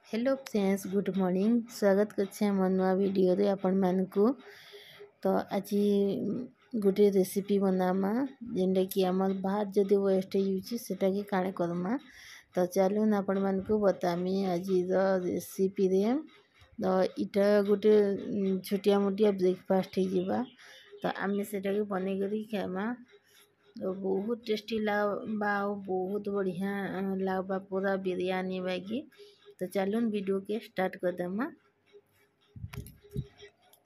Hello friends, good morning. स्वागत करछे मोर नुआ वीडियो रे आपण मानकु। तो आज गोटे रेसिपी बनामा जेंडा कि हमर भात जदि वेस्ट होउची सेटा के काणे करमा। तो चलून आपण मानकु बतामी आज रेसिपी रे। तो इटा गोटे छोटिया मोटिया ब्रेकफास्ट ही जिबा। तो आमे सेटा के बने करी खामा। तो बहुत टेस्टी लागबा, बहुत बढ़िया लागबा, पूरा बिरयानी बागी। तो चलून वीडियो के स्टार्ट कर देमा।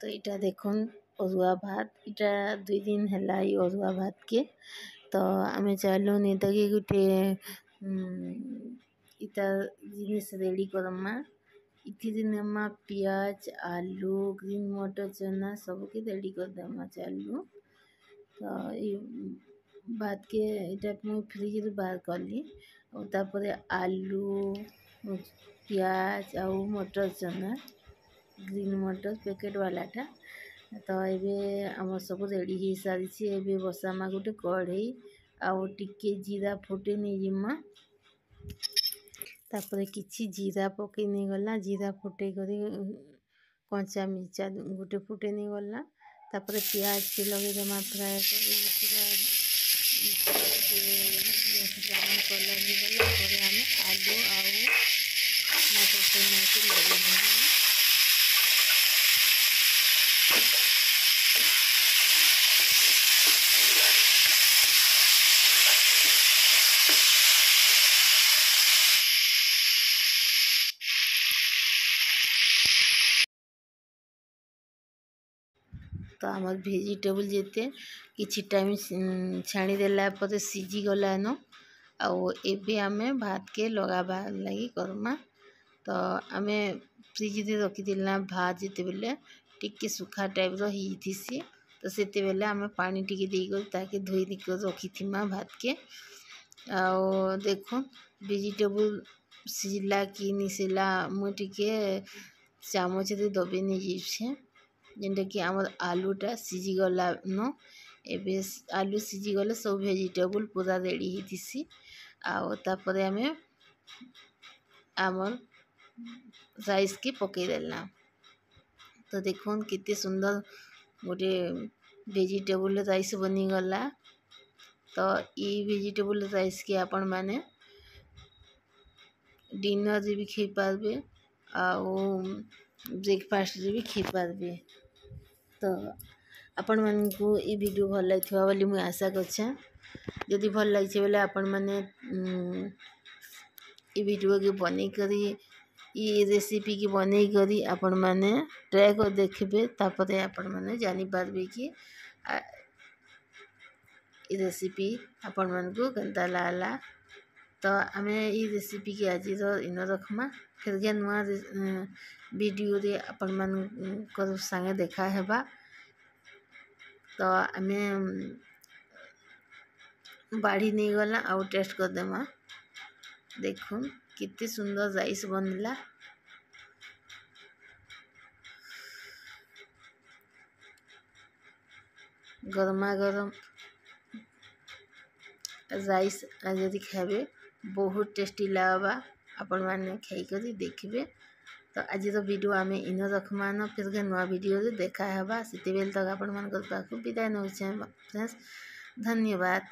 तो इटा देखुन अरुआ भात, इटा 2 दिन हैला ई अरुआ भात के। तो आमे चलून इटा के गुटे इटा जिनिस रेडी करमा। इथि दिनमा प्याज, आलू, ग्रीन मटर, चना सब के रेडी कर देमा। चलू तो ई भात के इटा मु फ्रिज रे बाहर करली और तापर आलू, प्याज आउ मटर, चना, ग्रीन मटर पैकेट वाला टा। तो एबे हमर सब रेडी ही सारी छी। एबे बसामा गोटे कढ़ई आउ टिके जीरा फुटे नै जिमा। तापर किछि जीरा पके नै गला, जीरा फुटे करी कंचा मिर्चा गोटे फुटे नै गला। तापर प्याज के लगे जमा फ्राई करी पूरा ब्राउन कलर हो गला पर हमें आलू आउ मटर चना के लगे नहीं। तो आमर भेजिटेबल जेते किछि टाइम छाणी देला पर सीझी गला न। आउ एबे आमे भात के लगाबा लगी करमा। तो आमे फ्रिज रे रखी दिलना भात जेते बेले टिके सुखा टाइप रो ही थिसी। तो सेते बेले आमे पानी टिके देई कर ताके धोई दी कर रखी थिमा भात के। आउ देखो भेजिटेबल सिला कि निसिला मु टिके चामच रे दबे नै जिछे। जेंटा कि हमर आलूटा सिझी गला न। एबे आलू सिझी गले सब भेजिटेबल पूरा रेडी ही थिसी। आउ तापरे आमे आमर राइस के पके देला। तो देखुन कितने सुंदर गोटे भेजिटेबल राइस बनी गला। तो ई भेजिटेबल राइस के आपण माने डिनर रे भी खाई पारबे आउ ब्रेकफास्ट रे भी खाई पारबे। तो आपण मानकु ई वीडियो भल लागिथवा बोली मु आशा करछे। यदि भल लागिछे बेले आपण माने ई वीडियो के बनै करी ई रेसिपी के बनै करी आपण माने ट्राई कर देखबे। तापरे आपण माने जानि पारबे कि ई रेसिपी आपण मानकु केनता लागला। तो आमे ई रेसिपी के आज इन रखमा। फिर के नुआ वीडियो रे आपण मानकर संगे देखा हेबा। तो आमे बाढ़ी नहीं गला आउ टेस्ट कर देमा। देखुन कितनी सुंदर राइस बनला। गरमा गरम राइस यदि खाबे बहुत टेस्टी लागबा। आपण माने खाई करी देखबे। तो आज वीडियो आमे इन रखमा न। फिर के नुआ वीडियो रे देखा हेबा। सेते बेल तक आपण मानकर पाखु विदाय नउछे फ्रेंड्स। धन्यवाद।